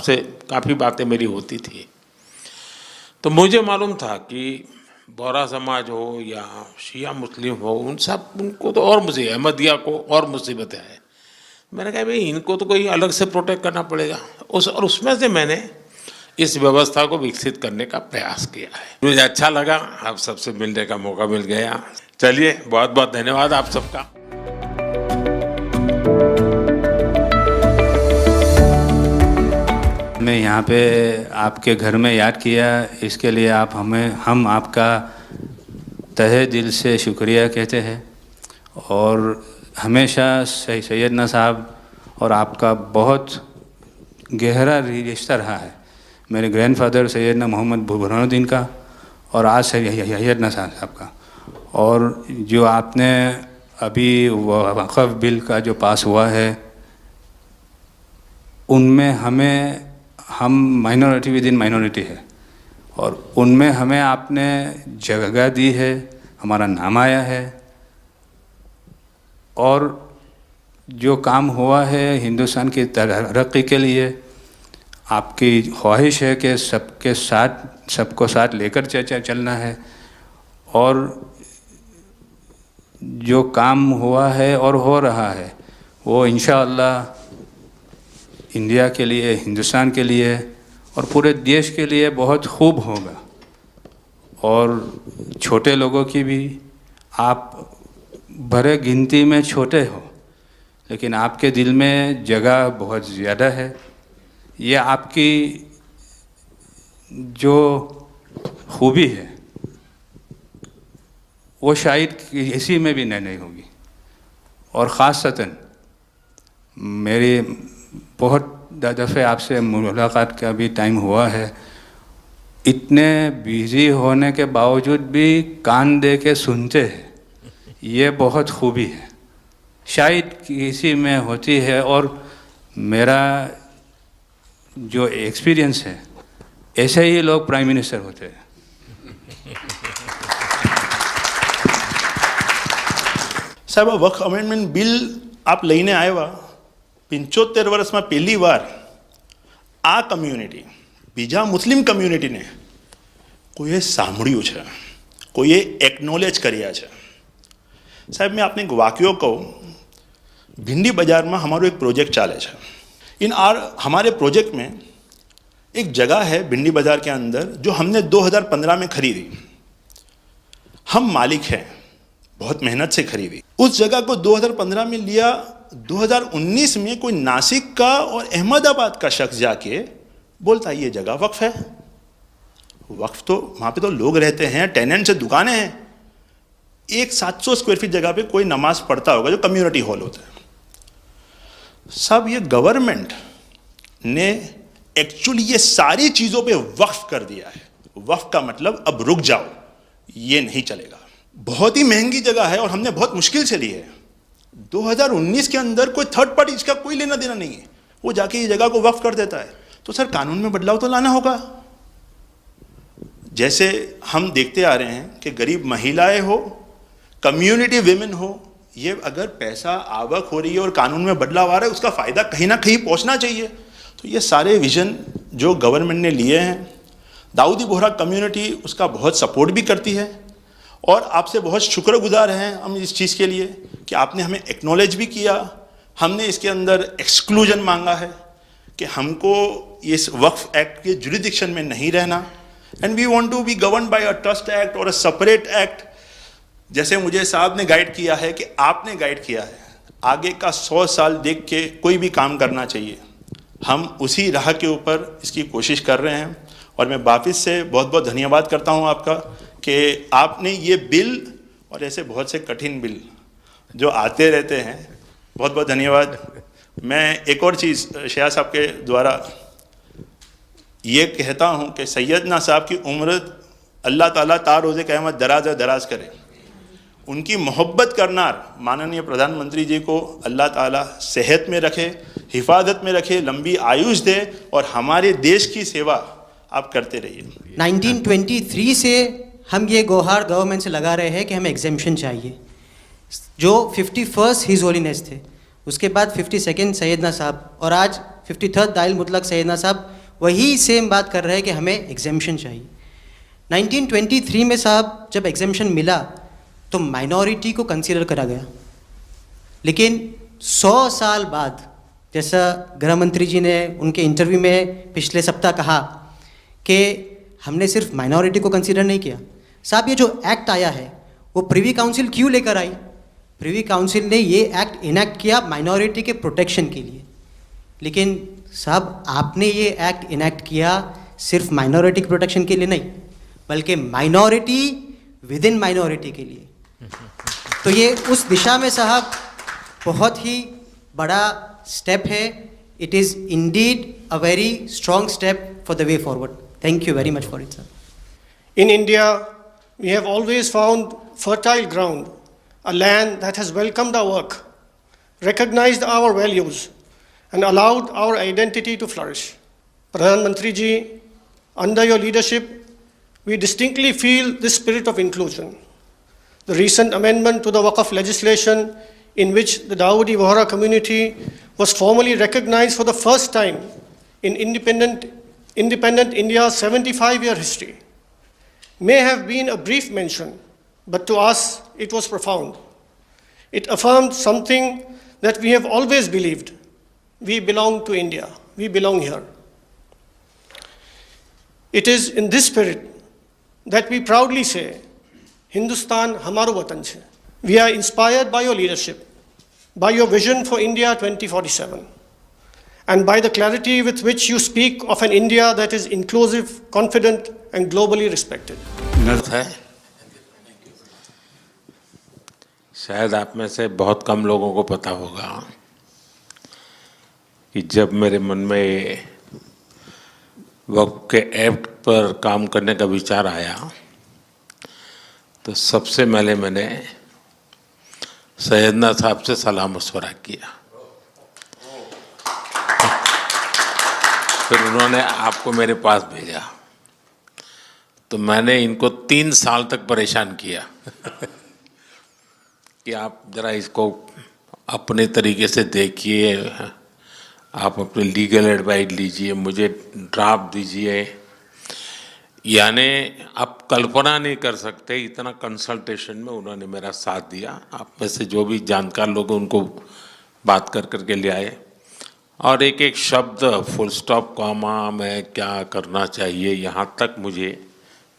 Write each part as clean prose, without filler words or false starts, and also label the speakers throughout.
Speaker 1: आपसे काफ़ी बातें मेरी होती थी। तो मुझे मालूम था कि बोहरा समाज हो या शिया मुस्लिम हो, उनको तो और मुझे अहमदिया को और मुसीबतें हैं। मैंने कहा भाई इनको तो कोई अलग से प्रोटेक्ट करना पड़ेगा, उसमें से मैंने इस व्यवस्था को विकसित करने का प्रयास किया है। मुझे अच्छा लगा, आप सबसे मिलने का मौका मिल गया। चलिए, बहुत बहुत धन्यवाद आप सबका।
Speaker 2: मैं यहाँ पे आपके घर में याद किया, इसके लिए हम आपका तहे दिल से शुक्रिया कहते हैं। और हमेशा सैयदना साहब और आपका बहुत गहरा रिश्ता रहा है। मेरे ग्रैंडफादर सैयदना मोहम्मद बुरहानुद्दीन का और आज सैयदना साहब का। और जो आपने अभी वक़्फ़ बिल का जो पास हुआ है, उनमें हम माइनॉरिटी विद इन माइनॉरिटी है, और उनमें हमें आपने जगह दी है, हमारा नाम आया है। और जो काम हुआ है हिंदुस्तान की तरक्की के लिए, आपकी ख्वाहिश है कि सबको साथ लेकर चलना है। और जो काम हुआ है और हो रहा है वो इंशाअल्लाह इंडिया के लिए, हिंदुस्तान के लिए और पूरे देश के लिए बहुत खूब होगा। और छोटे लोगों की भी, आप भरे गिनती में छोटे हो, लेकिन आपके दिल में जगह बहुत ज़्यादा है। ये आपकी जो खूबी है वो शायद किसी में भी नहीं होगी। और ख़ासतन मेरी बहुत दफ़े आपसे मुलाकात का भी टाइम हुआ है, इतने बिज़ी होने के बावजूद भी कान दे के सुनते हैं, ये बहुत खूबी है, शायद किसी में होती है। और मेरा जो एक्सपीरियंस है, ऐसे ही लोग प्राइम मिनिस्टर होते हैं।
Speaker 3: સાહેબ, વક્ફ અમેન્ડમેન્ટ બિલ આપ લઈને આવ્યા, 75 વર્ષમાં પહેલી વાર આ કમ્યુનિટી, બીજા મુસ્લિમ કમ્યુનિટીને કોઈએ સાંભળ્યું છે, કોઈએ એકનોલેજ કર્યા છે। સાહેબ, मैं आपने एक वाक्यो कहूँ, भिंडी बाज़ार में हमारो एक प्रोजेक्ट चाले है। हमारे प्रोजेक्ट में एक जगह है भिंडी बाज़ार के अंदर जो हमने 2015 में खरीदी। हम मालिक हैं, बहुत मेहनत से खरीदी। उस जगह को 2015 में लिया, 2019 में कोई नासिक का और अहमदाबाद का शख्स जाके बोलता ये जगह वक्फ है। वक्फ तो वहाँ पे तो लोग रहते हैं, टेनेंट्स से दुकानें हैं। एक 700 स्क्वायर फीट जगह पे कोई नमाज पढ़ता होगा जो कम्युनिटी हॉल होता है। सब ये गवर्नमेंट ने एक्चुअली ये सारी चीज़ों पे वक्फ कर दिया है। वक्फ का मतलब अब रुक जाओ, ये नहीं चलेगा। बहुत ही महंगी जगह है और हमने बहुत मुश्किल से ली है। 2019 के अंदर कोई थर्ड पार्टी, इसका कोई लेना देना नहीं है, वो जाके ये जगह को वक्फ कर देता है। तो सर, कानून में बदलाव तो लाना होगा। जैसे हम देखते आ रहे हैं कि गरीब महिलाएं हो, कम्युनिटी विमेन हो, ये अगर पैसा आवक हो रही है और कानून में बदलाव आ रहा है, उसका फ़ायदा कहीं ना कहीं पहुंचना चाहिए। तो ये सारे विजन जो गवर्नमेंट ने लिए हैं, दाऊदी बोहरा कम्युनिटी उसका बहुत सपोर्ट भी करती है। और आपसे बहुत शुक्रगुजार हैं हम इस चीज़ के लिए कि आपने हमें एक्नॉलेज भी किया। हमने इसके अंदर एक्सक्लूजन मांगा है कि हमको इस वक्फ एक्ट के जुरिडिक्शन में नहीं रहना, and we want to be govern by a trust act और अ सेपरेट एक्ट। जैसे मुझे साहब ने गाइड किया है कि आपने गाइड किया है, आगे का 100 साल देख के कोई भी काम करना चाहिए। हम उसी राह के ऊपर इसकी कोशिश कर रहे हैं। और मैं वापस से बहुत बहुत धन्यवाद करता हूं आपका कि आपने ये बिल और ऐसे बहुत से कठिन बिल जो आते रहते हैं, बहुत बहुत धन्यवाद। मैं एक और चीज़ शाह साहब के द्वारा ये कहता हूं कि सैयदना साहब की उम्र अल्लाह ताला तार रोज़े क़यामत दराज करे। उनकी मोहब्बत करनार माननीय प्रधानमंत्री जी को अल्लाह ताला सेहत में रखे, हिफाजत में रखे, लंबी आयुष दे और हमारे देश की सेवा आप करते रहिए।
Speaker 4: 1923 से हम ये गुहार गवर्नमेंट से लगा रहे हैं कि हमें एग्जेम्पशन चाहिए। जो 51st हिज होलीनेस थे, उसके बाद 52nd सैयदना साहब और आज 53rd दाइल मुतलक सैयदना साहब वही सेम बात कर रहे हैं कि हमें एग्जेम्पशन चाहिए। 1923 में साहब जब एग्जेम्पशन मिला तो माइनॉरिटी को कंसीडर करा गया, लेकिन 100 साल बाद, जैसा गृह मंत्री जी ने उनके इंटरव्यू में पिछले सप्ताह कहा कि हमने सिर्फ माइनॉरिटी को कंसीडर नहीं किया। साहब ये जो एक्ट आया है वो प्रिवी काउंसिल क्यों लेकर आई? प्रिवी काउंसिल ने ये एक्ट इनैक्ट किया माइनॉरिटी के प्रोटेक्शन के लिए, लेकिन साहब आपने ये एक्ट इनैक्ट किया सिर्फ माइनॉरिटी के प्रोटेक्शन के लिए नहीं, बल्कि माइनॉरिटी विद इन माइनॉरिटी के लिए। तो ये उस दिशा में साहब बहुत ही बड़ा स्टेप है। It is indeed a very strong step for the way forward. Thank you very much for it sir.
Speaker 5: In India, we have always found fertile ground, a land that has welcomed our work, recognized our values, and allowed our identity to flourish. Pradhan Mantri ji, under your leadership, we distinctly feel this spirit of inclusion. The recent amendment to the Waqf legislation, in which the Dawoodi Bohra community was formally recognized for the first time in independent India's 75-year history, may have been a brief mention, but to us it was profound. It affirmed something that we have always believed. We belong to India. We belong here. It is in this spirit that we proudly say, Hindustan hamaro watan chhe. We are inspired by your leadership, by your vision for India 2047, and by the clarity with which you speak of an India that is inclusive, confident, and globally respected.
Speaker 1: है शायद आप में से बहुत कम लोगों को पता होगा कि जब मेरे मन में वक्फ के एक्ट पर काम करने का विचार आया तो सबसे पहले मैंने सैयदना साहब से सलाह मशवरा किया। फिर उन्होंने आपको मेरे पास भेजा तो मैंने इनको 3 साल तक परेशान किया कि आप ज़रा इसको अपने तरीके से देखिए, आप अपने लीगल एडवाइस लीजिए, मुझे ड्राफ्ट दीजिए। यानी आप कल्पना नहीं कर सकते इतना कंसल्टेशन में उन्होंने मेरा साथ दिया। आप में से जो भी जानकार लोग उनको बात कर करके ले आए और एक एक शब्द फुल स्टॉप कॉमा में क्या करना चाहिए यहाँ तक मुझे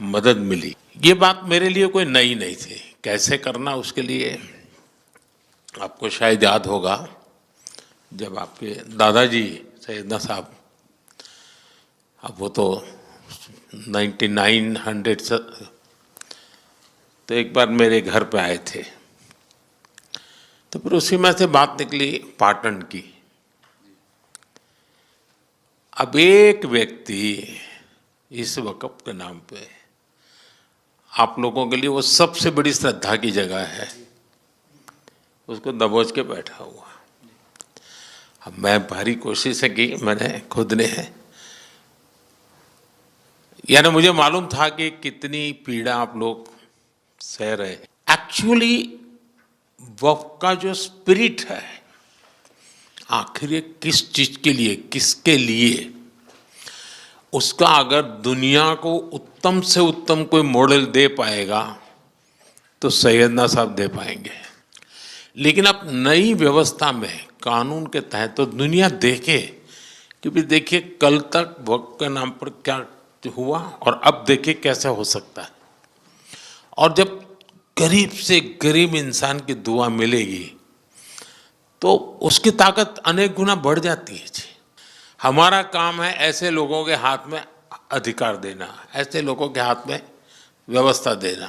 Speaker 1: मदद मिली। ये बात मेरे लिए कोई नई नहीं थी, कैसे करना उसके लिए आपको शायद याद होगा जब आपके दादाजी सैयदना साहब, अब वो तो 1900 से, तो एक बार मेरे घर पे आए थे तो फिर उसी में से बात निकली पाटन की। अब एक व्यक्ति इस वक़्फ़ के नाम पे आप लोगों के लिए वो सबसे बड़ी श्रद्धा की जगह है, उसको दबोच के बैठा हुआ। अब मैं भारी कोशिश की मैंने खुद ने, यानी मुझे मालूम था कि कितनी पीड़ा आप लोग सह रहे हैं। एक्चुअली वक़्फ़ का जो स्पिरिट है आखिर ये किस चीज़ के लिए, किसके लिए, उसका अगर दुनिया को उत्तम से उत्तम कोई मॉडल दे पाएगा तो सैयदना साहब दे पाएंगे। लेकिन अब नई व्यवस्था में कानून के तहत तो दुनिया देखे, क्योंकि देखिए कल तक वक़्फ़ के नाम पर क्या हुआ और अब देखिए कैसे हो सकता है। और जब गरीब से गरीब इंसान की दुआ मिलेगी तो उसकी ताकत अनेक गुना बढ़ जाती है जी। हमारा काम है ऐसे लोगों के हाथ में अधिकार देना, ऐसे लोगों के हाथ में व्यवस्था देना।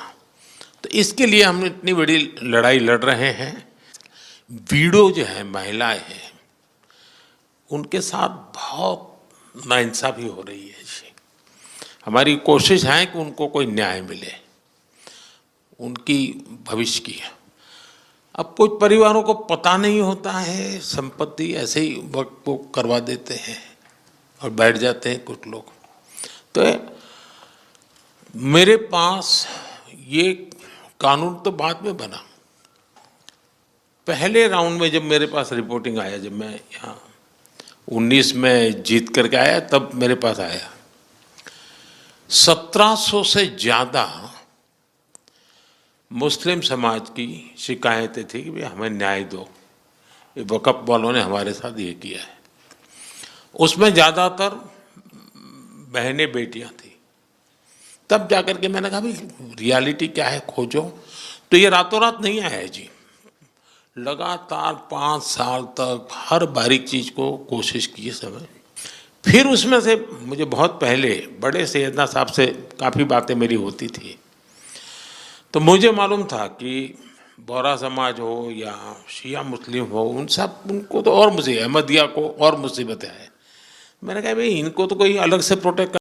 Speaker 1: तो इसके लिए हम इतनी बड़ी लड़ाई लड़ रहे हैं। वीडो जो है, महिलाएं हैं, उनके साथ बहुत नाइंसाफ़ी हो रही है जी। हमारी कोशिश है कि उनको कोई न्याय मिले, उनकी भविष्य की। अब कुछ परिवारों को पता नहीं होता है, संपत्ति ऐसे ही वक्त को करवा देते हैं और बैठ जाते हैं कुछ लोग। तो मेरे पास ये कानून तो बाद में बना, पहले राउंड में जब मेरे पास रिपोर्टिंग आया, जब मैं यहाँ 19 में जीत करके आया, तब मेरे पास आया। 1700 से ज़्यादा मुस्लिम समाज की शिकायतें थी कि भाई हमें न्याय दो, ये वक़्फ़ वालों ने हमारे साथ ये किया है। उसमें ज़्यादातर बहनें बेटियां थी। तब जाकर के मैंने कहा भाई रियलिटी क्या है खोजो। तो ये रातों रात नहीं आया है जी, लगातार 5 साल तक हर बारीक चीज़ को कोशिश की समय। फिर उसमें से मुझे बहुत पहले बड़े सैयदना साहब से काफ़ी बातें मेरी होती थी, तो मुझे मालूम था कि बोहरा समाज हो या शिया मुस्लिम हो, उनको तो और मुझे अहमदिया को और मुसीबत है। मैंने कहा भाई इनको तो कोई अलग से प्रोटेक्ट